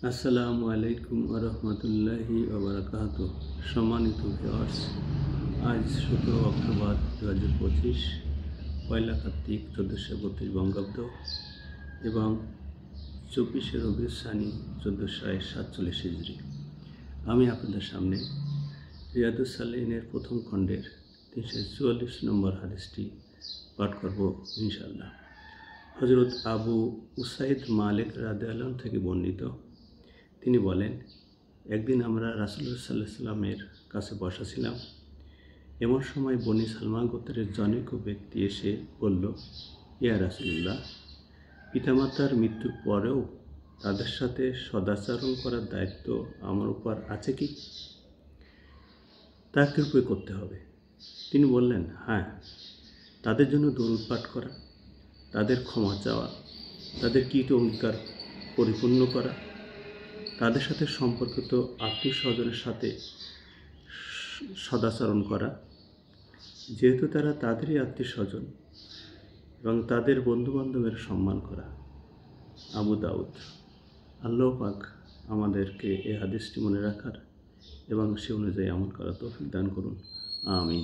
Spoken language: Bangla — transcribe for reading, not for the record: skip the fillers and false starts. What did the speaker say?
আসসালামু আলাইকুম ওয়া রাহমাতুল্লাহি ওয়া বারাকাতুহু। সম্মানিত ভিউয়ার্স, আজ 17 অক্টোবর 2025, পয়লা কার্তিক 1432 বঙ্গাব্দ এবং 24শে রবিউল সানি 1447 হিজরি। আমি আপনাদের সামনে রিয়াদুস সালিহিনের প্রথম খণ্ডের 344 নম্বর হাদিসটি পাঠ করব ইনশাআল্লাহ। হযরত আবু উসাইদ মালিক রাদিয়াল্লাহু আনহু থেকে বর্ণিত, তিনি বলেন, একদিন আমরা রাসূলুল্লাহ সাল্লাল্লাহু আলাইহি ওয়াসাল্লামের কাছে বসা ছিলাম। এমন সময় বনি সালমা গোত্রের জনৈক ব্যক্তি এসে বলল, ইয়া রাসূলুল্লাহ, পিতামাতার মৃত্যুর পরেও তাদের সাথে সদাচরণ করার দায়িত্ব আমার উপর আছে কি? তা কীভাবে করতে হবে? তিনি বললেন, হ্যাঁ, তাদের জন্য দরুদ পাঠ করা, তাদের ক্ষমা চাওয়া, তাদের কৃত অঙ্গীকার পরিপূর্ণ করা, তাদের সাথে সম্পর্কিত আত্মীয় স্বজনের সাথে সদাচরণ করা, যেহেতু তারা তাদেরই আত্মীয় স্বজন, এবং তাদের বন্ধুবান্ধবের সম্মান করা। আবু দাউদ। আল্লাহ পাক আমাদেরকে এই হাদিসটি মনে রাখার এবং সে অনুযায়ী আমল করার তৌফিক দান করুন। আমিন।